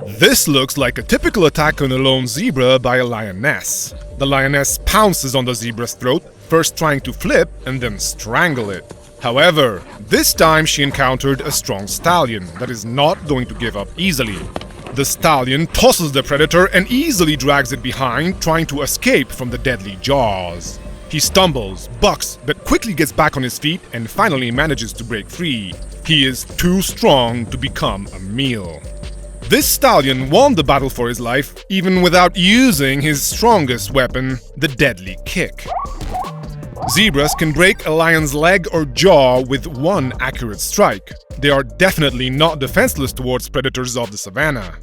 This looks like a typical attack on a lone zebra by a lioness. The lioness pounces on the zebra's throat, first trying to flip and then strangle it. However, this time she encountered a strong stallion that is not going to give up easily. The stallion tosses the predator and easily drags it behind, trying to escape from the deadly jaws. He stumbles, bucks, but quickly gets back on his feet and finally manages to break free. He is too strong to become a meal. This stallion won the battle for his life, even without using his strongest weapon, the deadly kick. Zebras can break a lion's leg or jaw with one accurate strike. They are definitely not defenseless towards predators of the savannah.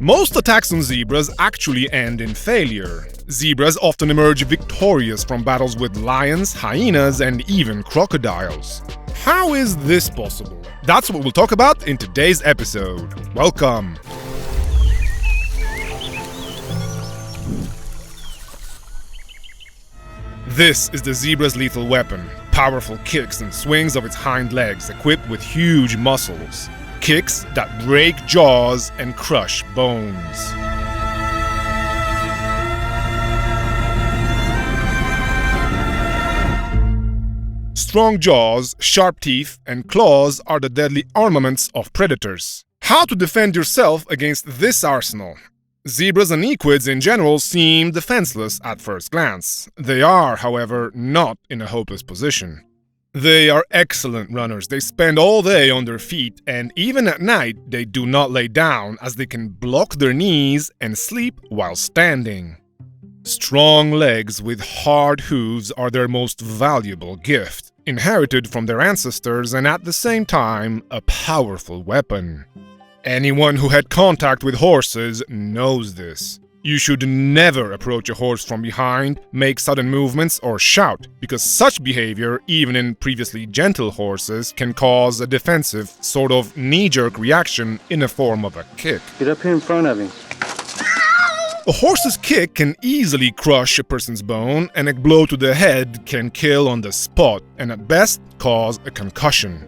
Most attacks on zebras actually end in failure. Zebras often emerge victorious from battles with lions, hyenas, and even crocodiles. How is this possible? That's what we'll talk about in today's episode. Welcome! This is the zebra's lethal weapon, powerful kicks and swings of its hind legs equipped with huge muscles. Kicks that break jaws and crush bones. Strong jaws, sharp teeth, and claws are the deadly armaments of predators. How to defend yourself against this arsenal? Zebras and equids in general seem defenseless at first glance. They are, however, not in a hopeless position. They are excellent runners. They spend all day on their feet, and even at night they do not lay down as they can block their knees and sleep while standing. Strong legs with hard hooves are their most valuable gift, inherited from their ancestors and at the same time a powerful weapon. Anyone who had contact with horses knows this. You should never approach a horse from behind, make sudden movements, or shout, because such behavior, even in previously gentle horses, can cause a defensive, sort of knee-jerk reaction in the form of a kick. Get up here in front of him. A horse's kick can easily crush a person's bone, and a blow to the head can kill on the spot, and at best cause a concussion.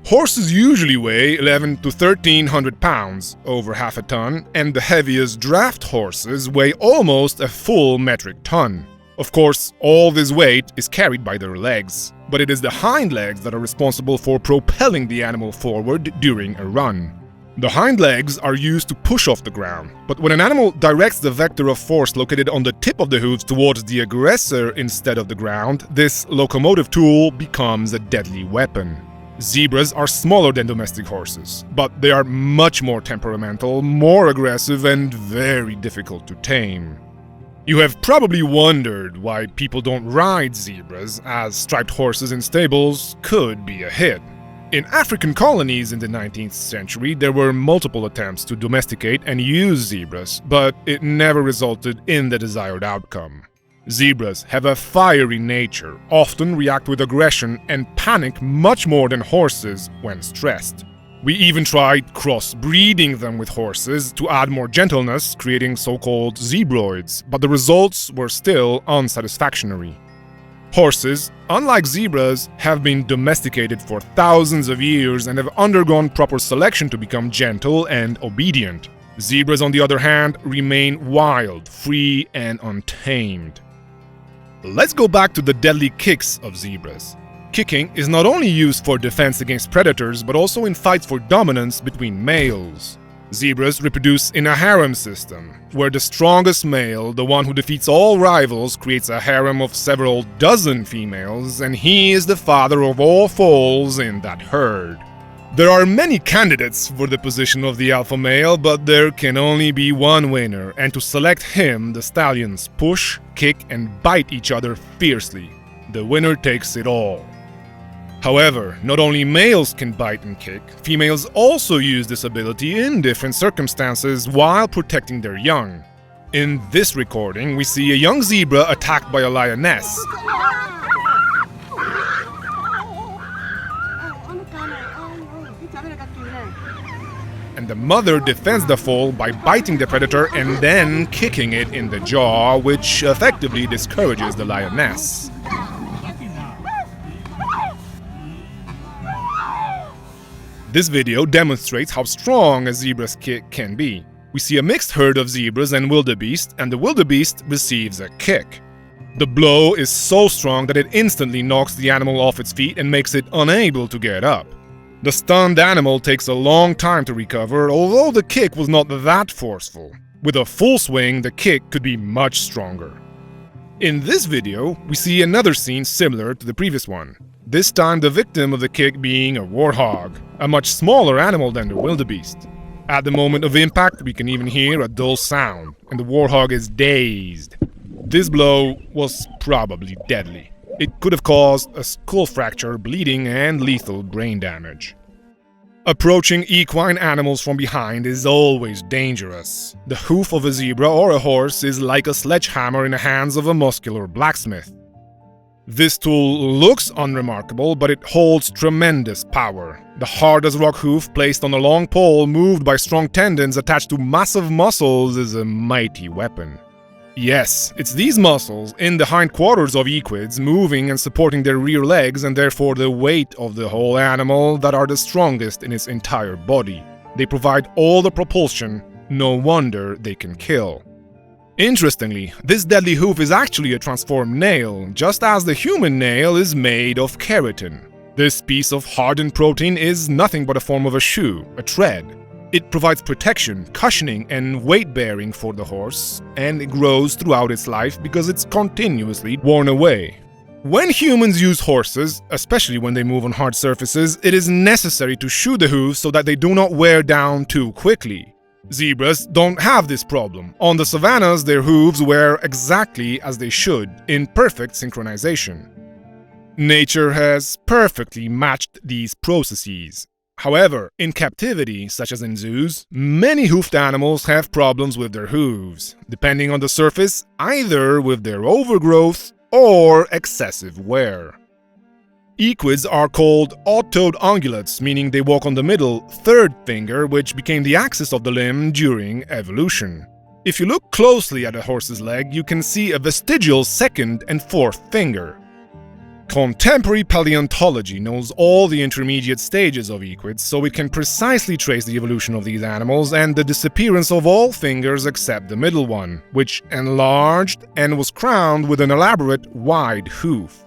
Horses usually weigh 11 to 1,300 pounds, over half a ton, and the heaviest draft horses weigh almost a full metric ton. Of course, all this weight is carried by their legs, but it is the hind legs that are responsible for propelling the animal forward during a run. The hind legs are used to push off the ground, but when an animal directs the vector of force located on the tip of the hooves towards the aggressor instead of the ground, this locomotive tool becomes a deadly weapon. Zebras are smaller than domestic horses, but they are much more temperamental, more aggressive, and very difficult to tame. You have probably wondered why people don't ride zebras, as striped horses in stables could be a hit. In African colonies in the 19th century, there were multiple attempts to domesticate and use zebras, but it never resulted in the desired outcome. Zebras have a fiery nature, often react with aggression, and panic much more than horses when stressed. We even tried crossbreeding them with horses to add more gentleness, creating so-called zebroids, but the results were still unsatisfactory. Horses, unlike zebras, have been domesticated for thousands of years and have undergone proper selection to become gentle and obedient. Zebras, on the other hand, remain wild, free, and untamed. Let's go back to the deadly kicks of zebras. Kicking is not only used for defense against predators, but also in fights for dominance between males. Zebras reproduce in a harem system, where the strongest male, the one who defeats all rivals, creates a harem of several dozen females, and he is the father of all foals in that herd. There are many candidates for the position of the alpha male, but there can only be one winner, and to select him, the stallions push, kick, and bite each other fiercely. The winner takes it all. However, not only males can bite and kick, females also use this ability in different circumstances while protecting their young. In this recording, we see a young zebra attacked by a lioness. And the mother defends the foal by biting the predator and then kicking it in the jaw, which effectively discourages the lioness. This video demonstrates how strong a zebra's kick can be. We see a mixed herd of zebras and wildebeest, and the wildebeest receives a kick. The blow is so strong that it instantly knocks the animal off its feet and makes it unable to get up. The stunned animal takes a long time to recover, although the kick was not that forceful. With a full swing, the kick could be much stronger. In this video, we see another scene similar to the previous one. This time the victim of the kick being a warthog, a much smaller animal than the wildebeest. At the moment of impact, we can even hear a dull sound, and the warthog is dazed. This blow was probably deadly. It could have caused a skull fracture, bleeding, and lethal brain damage. Approaching equine animals from behind is always dangerous. The hoof of a zebra or a horse is like a sledgehammer in the hands of a muscular blacksmith. This tool looks unremarkable, but it holds tremendous power. The hard-as-rock hoof placed on a long pole moved by strong tendons attached to massive muscles is a mighty weapon. Yes, it's these muscles in the hindquarters of equids moving and supporting their rear legs and therefore the weight of the whole animal that are the strongest in its entire body. They provide all the propulsion, no wonder they can kill. Interestingly, this deadly hoof is actually a transformed nail, just as the human nail is made of keratin. This piece of hardened protein is nothing but a form of a shoe, a tread. It provides protection, cushioning, and weight-bearing for the horse, and it grows throughout its life because it's continuously worn away. When humans use horses, especially when they move on hard surfaces, it is necessary to shoe the hooves so that they do not wear down too quickly. Zebras don't have this problem. On the savannas, their hooves wear exactly as they should, in perfect synchronization. Nature has perfectly matched these processes. However, in captivity, such as in zoos, many hoofed animals have problems with their hooves, depending on the surface, either with their overgrowth or excessive wear. Equids are called odd-toed ungulates, meaning they walk on the middle, third finger, which became the axis of the limb during evolution. If you look closely at a horse's leg, you can see a vestigial second and fourth finger. Contemporary paleontology knows all the intermediate stages of equids, so it can precisely trace the evolution of these animals and the disappearance of all fingers except the middle one, which enlarged and was crowned with an elaborate wide hoof.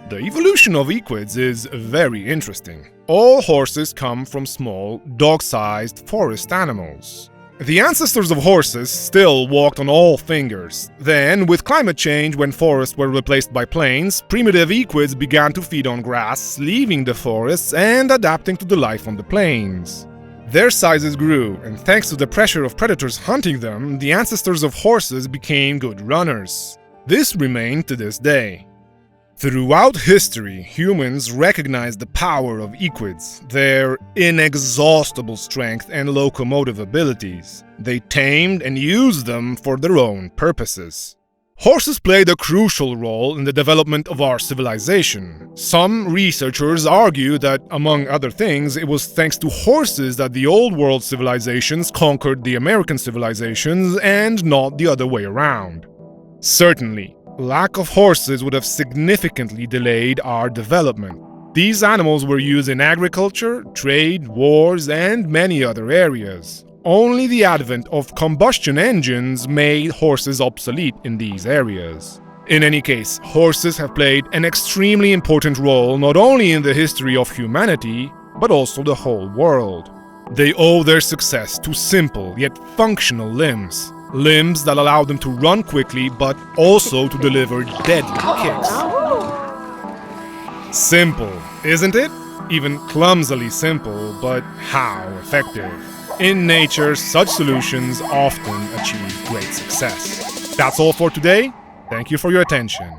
The evolution of equids is very interesting. All horses come from small, dog-sized forest animals. The ancestors of horses still walked on all fingers. Then, with climate change, when forests were replaced by plains, primitive equids began to feed on grass, leaving the forests and adapting to the life on the plains. Their sizes grew, and thanks to the pressure of predators hunting them, the ancestors of horses became good runners. This remained to this day. Throughout history, humans recognized the power of equids, their inexhaustible strength and locomotive abilities. They tamed and used them for their own purposes. Horses played a crucial role in the development of our civilization. Some researchers argue that, among other things, it was thanks to horses that the Old World civilizations conquered the American civilizations and not the other way around. Certainly, lack of horses would have significantly delayed our development. These animals were used in agriculture, trade, wars, and many other areas. Only the advent of combustion engines made horses obsolete in these areas. In any case, horses have played an extremely important role not only in the history of humanity, but also the whole world. They owe their success to simple yet functional limbs. Limbs that allow them to run quickly, but also to deliver deadly kicks. Simple, isn't it? Even clumsily simple, but how effective. In nature, such solutions often achieve great success. That's all for today. Thank you for your attention.